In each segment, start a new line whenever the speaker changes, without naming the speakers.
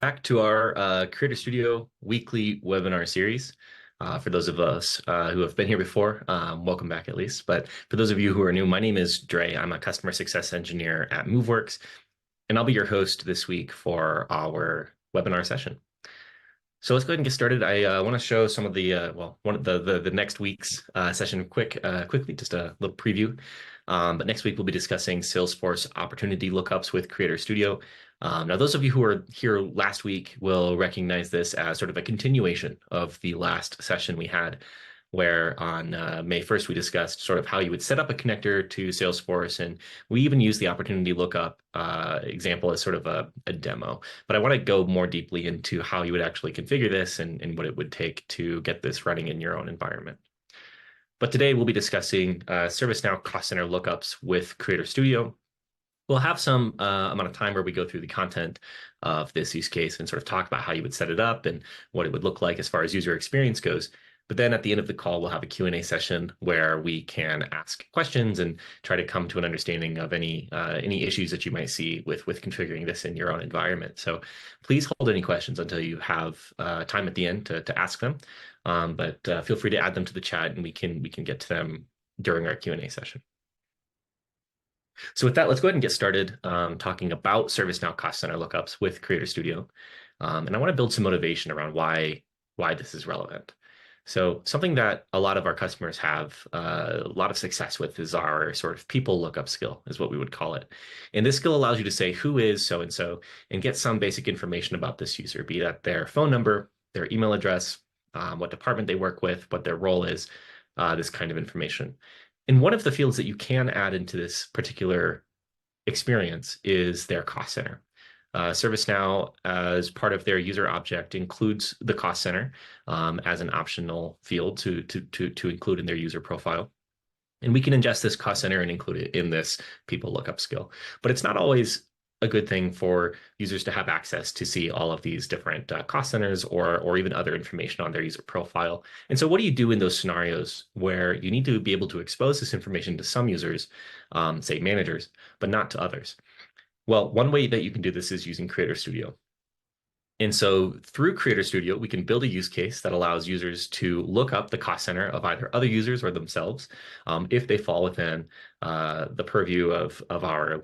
Back to our Creator Studio weekly webinar series. For those of us who have been here before, welcome back at least. But for those of you who are new, my name is Dre. I'm a customer success engineer at Moveworks, and I'll be your host this week for our webinar session. So let's go ahead and get started. I want to show some of the one of the next week's session quickly, just a little preview. But next week we'll be discussing Salesforce opportunity lookups with Creator Studio. Now, those of you who were here last week will recognize this as sort of a continuation of the last session we had, where on May 1st, we discussed sort of how you would set up a connector to Salesforce. And we even used the opportunity lookup example as sort of a demo. But I want to go more deeply into how you would actually configure this and what it would take to get this running in your own environment. But today we'll be discussing ServiceNow cost center lookups with Creator Studio. We'll have some amount of time where we go through the content of this use case and sort of talk about how you would set it up and what it would look like as far as user experience goes. But then at the end of the call, we'll have a Q&A session where we can ask questions and try to come to an understanding of any issues that you might see with configuring this in your own environment. So please hold any questions until you have time at the end to ask them. But feel free to add them to the chat and we can get to them during our Q&A session. So with that, let's go ahead and get started talking about ServiceNow cost center lookups with Creator Studio. And I want to build some motivation around why this is relevant. So something that a lot of our customers have a lot of success with is our sort of people lookup skill, is what we would call it. And this skill allows you to say who is so-and-so and get some basic information about this user, be that their phone number, their email address, what department they work with, what their role is, this kind of information. And one of the fields that you can add into this particular experience is their cost center. ServiceNow, as part of their user object, includes the cost center as an optional field to include in their user profile. And we can ingest this cost center and include it in this people lookup skill. But it's not always a good thing for users to have access to see all of these different cost centers or even other information on their user profile. And so what do you do in those scenarios where you need to be able to expose this information to some users, say managers, but not to others? Well, one way that you can do this is using Creator Studio. And so through Creator Studio, we can build a use case that allows users to look up the cost center of either other users or themselves if they fall within the purview of our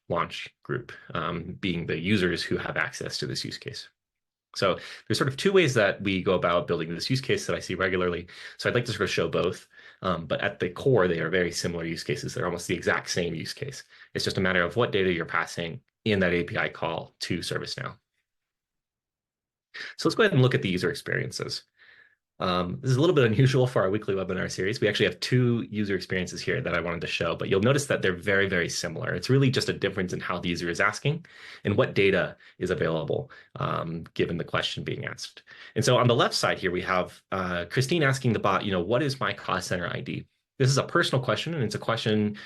launch group, being the users who have access to this use case. So there's sort of two ways that we go about building this use case that I see regularly. So I'd like to sort of show both, but at the core, they are very similar use cases. They're almost the exact same use case. It's just a matter of what data you're passing in that API call to ServiceNow. So let's go ahead and look at the user experiences. This is a little bit unusual for our weekly webinar series. We actually have two user experiences here that I wanted to show, but you'll notice that they're very, very similar. It's really just a difference in how the user is asking and what data is available given the question being asked. And so on the left side here, we have Christine asking the bot, what is my cost center ID? This is a personal question, and it's a question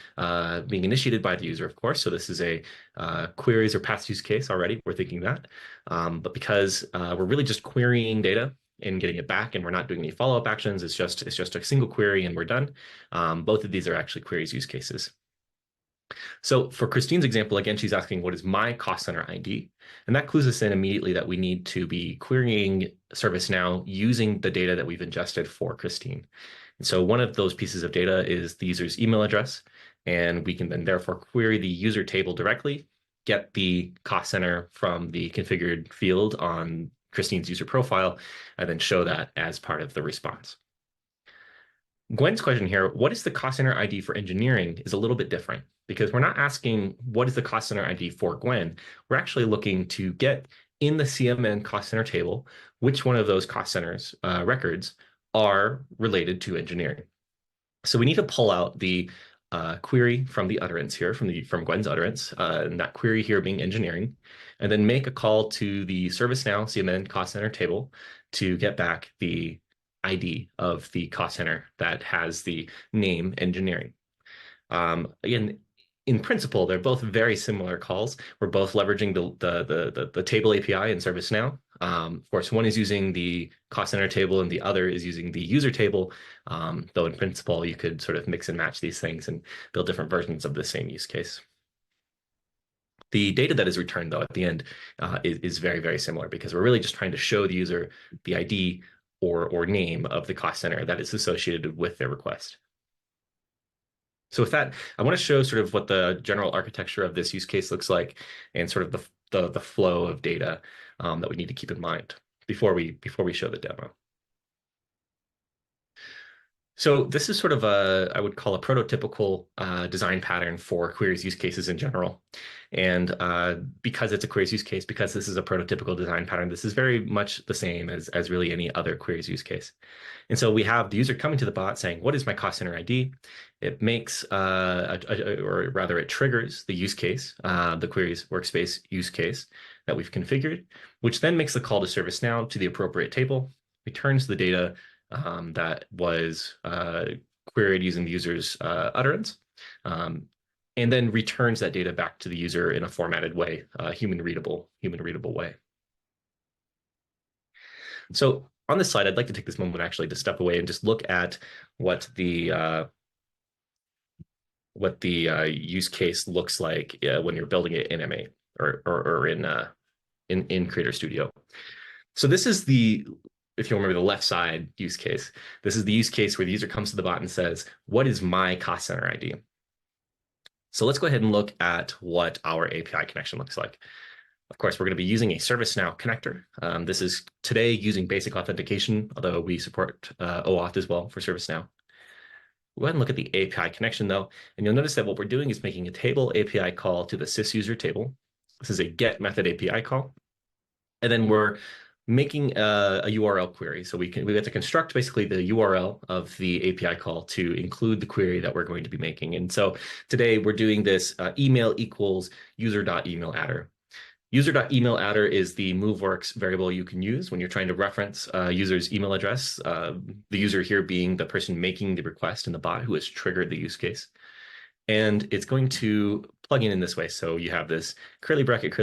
being initiated by the user, of course. So this is a queries or past use case already. We're thinking that. But because we're really just querying data and getting it back, and we're not doing any follow-up actions, it's just a single query and we're done. Both of these are actually queries use cases. So for Christine's example, again, she's asking, what is my cost center ID? And that clues us in immediately that we need to be querying ServiceNow using the data that we've ingested for Christine. And so one of those pieces of data is the user's email address, and we can then therefore query the user table directly, get the cost center from the configured field on Christine's user profile, and then show that as part of the response. Gwen's question here, what is the cost center ID for engineering, is a little bit different because we're not asking what is the cost center ID for Gwen. We're actually looking to get in the CMN cost center table, which one of those cost centers records are related to engineering. So we need to pull out the query from the utterance here, from Gwen's utterance, and that query here being engineering, and then make a call to the ServiceNow CMN cost center table to get back the ID of the cost center that has the name engineering. Again, in principle, they're both very similar calls. We're both leveraging the table API in ServiceNow. Of course, one is using the cost center table and the other is using the user table, though in principle, you could sort of mix and match these things and build different versions of the same use case. The data that is returned, though, at the end is very, very similar because we're really just trying to show the user the ID or name of the cost center that is associated with their request. So with that, I want to show sort of what the general architecture of this use case looks like and sort of the flow of data that we need to keep in mind before we show the demo. So this is sort of I would call a prototypical design pattern for queries use cases in general. And because it's a queries use case, because this is a prototypical design pattern, this is very much the same as really any other queries use case. And so we have the user coming to the bot saying, what is my cost center ID? It makes, or rather it triggers the use case, the queries workspace use case that we've configured, which then makes the call to ServiceNow to the appropriate table, returns the data that was queried using the user's utterance, and then returns that data back to the user in a formatted way, human readable way. So on this slide, I'd like to take this moment actually to step away and just look at what the use case looks like when you're building it in M8 or in Creator Studio. So this is if you remember the left side use case, this is the use case where the user comes to the bot and says, what is my cost center ID? So let's go ahead and look at what our API connection looks like. Of course, we're going to be using a ServiceNow connector. This is today using basic authentication, although we support OAuth as well for ServiceNow. We'll go ahead and look at the API connection though, and you'll notice that what we're doing is making a table API call to the sysuser table. This is a get method API call. And then we're making a URL query. So we have to construct basically the URL of the API call to include the query that we're going to be making. And so today we're doing this email equals user.emailadder. User.emailadder is the Moveworks variable you can use when you're trying to reference a user's email address, the user here being the person making the request in the bot who has triggered the use case. And it's going to plug in this way. So you have this curly bracket,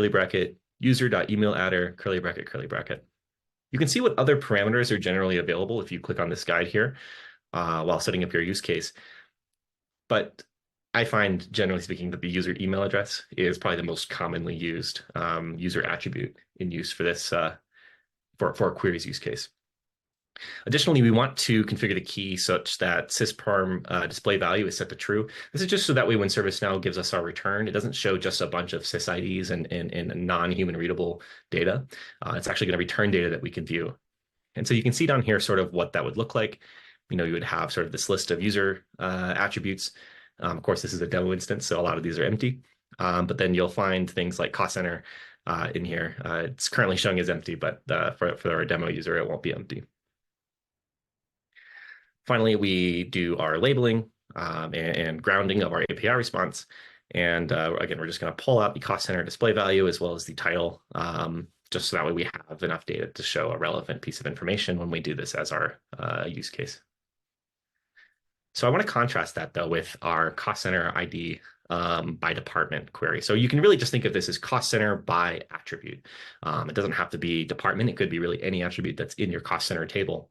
user.emailadder, curly bracket. You can see what other parameters are generally available if you click on this guide here while setting up your use case. But I find, generally speaking, that the user email address is probably the most commonly used user attribute in use for this for a queries use case. Additionally, we want to configure the key such that sysperm display value is set to true. This is just so that way when ServiceNow gives us our return, it doesn't show just a bunch of sys IDs and non-human readable data. It's actually going to return data that we can view. And so you can see down here sort of what that would look like. You would have sort of this list of user attributes. Of course, this is a demo instance, so a lot of these are empty. But then you'll find things like cost center in here. It's currently showing as empty, but for our demo user, it won't be empty. Finally, we do our labeling and grounding of our API response. And again, we're just going to pull out the cost center display value as well as the title, just so that way we have enough data to show a relevant piece of information when we do this as our use case. So I want to contrast that, though, with our cost center ID by department query. So you can really just think of this as cost center by attribute. It doesn't have to be department. It could be really any attribute that's in your cost center table.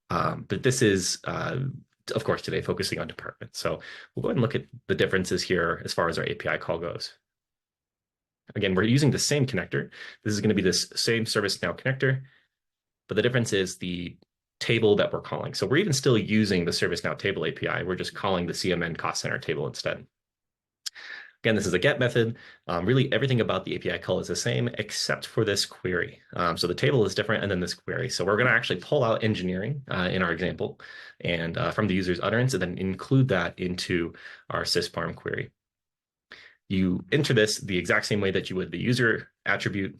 But this is, of course, today focusing on department. So we'll go ahead and look at the differences here as far as our API call goes. Again, we're using the same connector. This is going to be this same ServiceNow connector, but the difference is the table that we're calling. So we're even still using the ServiceNow table API. We're just calling the CMN cost center table instead. Again, this is a get method. Really, everything about the API call is the same except for this query. So the table is different and then this query. So we're going to actually pull out engineering in our example and from the user's utterance and then include that into our sysparm query. You enter this the exact same way that you would the user attribute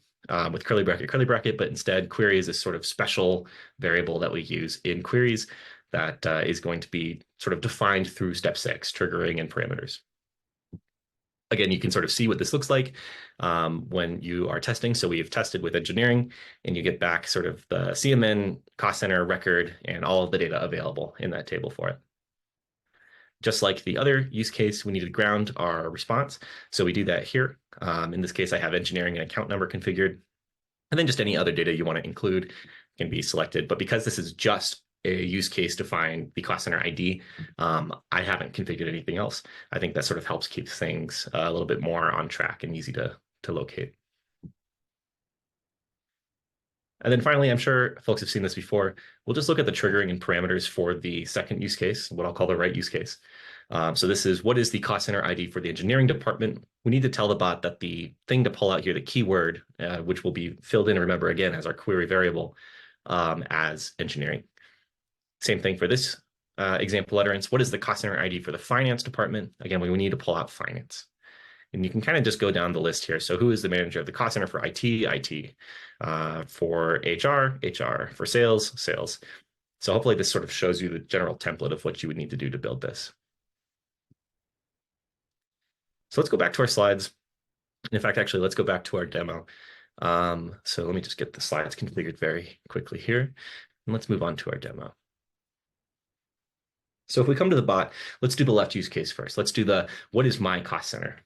with curly bracket, but instead query is this sort of special variable that we use in queries that is going to be sort of defined through step 6, triggering and parameters. Again, you can sort of see what this looks like when you are testing. So we've tested with engineering and you get back sort of the CMN cost center record and all of the data available in that table for it. Just like the other use case, we need to ground our response. So we do that here. In this case, I have engineering and account number configured. And then just any other data you want to include can be selected. But because this is just a use case to find the cost center ID, I haven't configured anything else. I think that sort of helps keep things a little bit more on track and easy to to locate. And then finally, I'm sure folks have seen this before. We'll just look at the triggering and parameters for the second use case, what I'll call the right use case. So this is, what is the cost center ID for the engineering department? We need to tell the bot that the thing to pull out here, the keyword, which will be filled in, remember, again, as our query variable, as engineering. Same thing for this example utterance. What is the cost center ID for the finance department? Again, we need to pull out finance. And you can kind of just go down the list here. So who is the manager of the cost center for IT? IT. For HR, HR. For sales, sales. So hopefully this sort of shows you the general template of what you would need to do to build this. So let's go back to our slides. In fact, actually, let's go back to our demo. So let me just get the slides configured very quickly here. And let's move on to our demo. So if we come to the bot, let's do the left use case first. Let's do the, what is my cost center?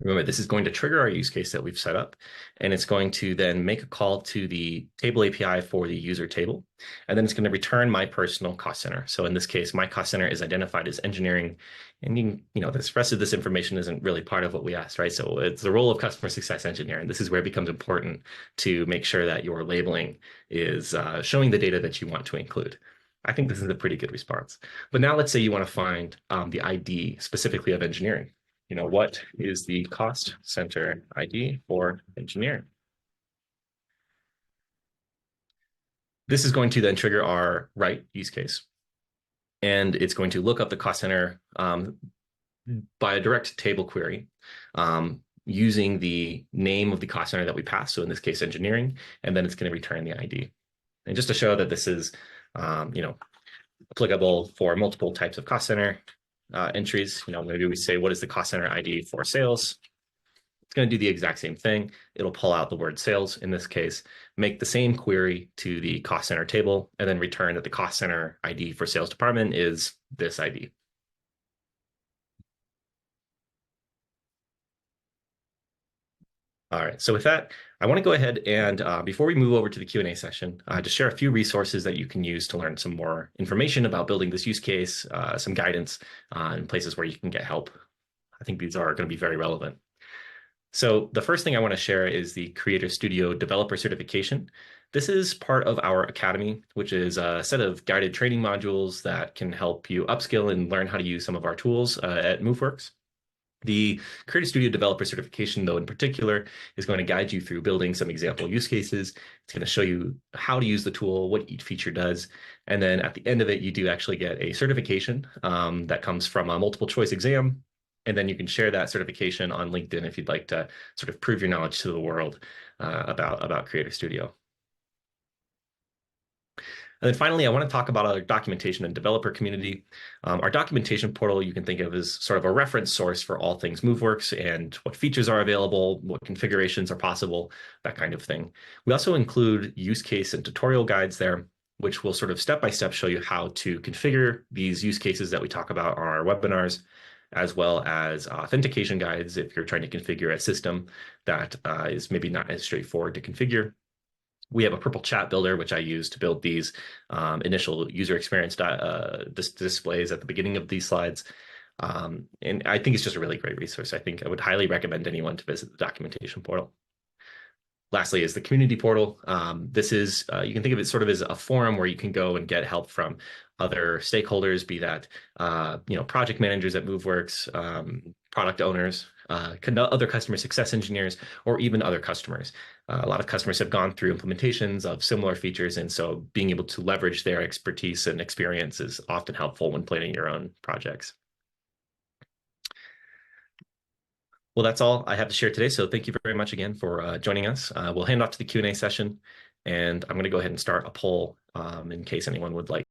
Remember, this is going to trigger our use case that we've set up, and it's going to then make a call to the table API for the user table, and then it's going to return my personal cost center. So in this case, my cost center is identified as engineering, and this rest of this information isn't really part of what we asked, right? So it's the role of customer success engineer, and this is where it becomes important to make sure that your labeling is showing the data that you want to include. I think this is a pretty good response. But now let's say you want to find the ID specifically of engineering. What is the cost center ID for engineering? This is going to then trigger our right use case. And it's going to look up the cost center by a direct table query using the name of the cost center that we passed. So in this case, engineering, and then it's going to return the ID. And just to show that this is, applicable for multiple types of cost center entries, maybe we say, what is the cost center ID for sales? It's going to do the exact same thing. It'll pull out the word sales in this case, make the same query to the cost center table, and then return that the cost center ID for sales department is this ID. All right, so with that, I want to go ahead and before we move over to the Q&A session, just share a few resources that you can use to learn some more information about building this use case, some guidance, and places where you can get help. I think these are going to be very relevant. So the first thing I want to share is the Creator Studio Developer Certification. This is part of our Academy, which is a set of guided training modules that can help you upskill and learn how to use some of our tools at Moveworks. The Creator Studio Developer Certification, though, in particular, is going to guide you through building some example use cases. It's going to show you how to use the tool, what each feature does. And then at the end of it, you do actually get a certification that comes from a multiple choice exam. And then you can share that certification on LinkedIn if you'd like to sort of prove your knowledge to the world about Creator Studio. And then finally, I want to talk about our documentation and developer community. Our documentation portal you can think of as sort of a reference source for all things Moveworks and what features are available, what configurations are possible, that kind of thing. We also include use case and tutorial guides there, which will sort of step-by-step show you how to configure these use cases that we talk about on our webinars, as well as authentication guides if you're trying to configure a system that is maybe not as straightforward to configure. We have a purple chat builder, which I use to build these initial user experience displays at the beginning of these slides. And I think it's just a really great resource. I think I would highly recommend anyone to visit the documentation portal. Lastly is the community portal. This is, you can think of it sort of as a forum where you can go and get help from other stakeholders, be that project managers at Moveworks, product owners, other customer success engineers, or even other customers. A lot of customers have gone through implementations of similar features, and so being able to leverage their expertise and experience is often helpful when planning your own projects. Well, that's all I have to share today, so thank you very much again for joining us. We'll hand off to the Q&A session, and I'm going to go ahead and start a poll in case anyone would like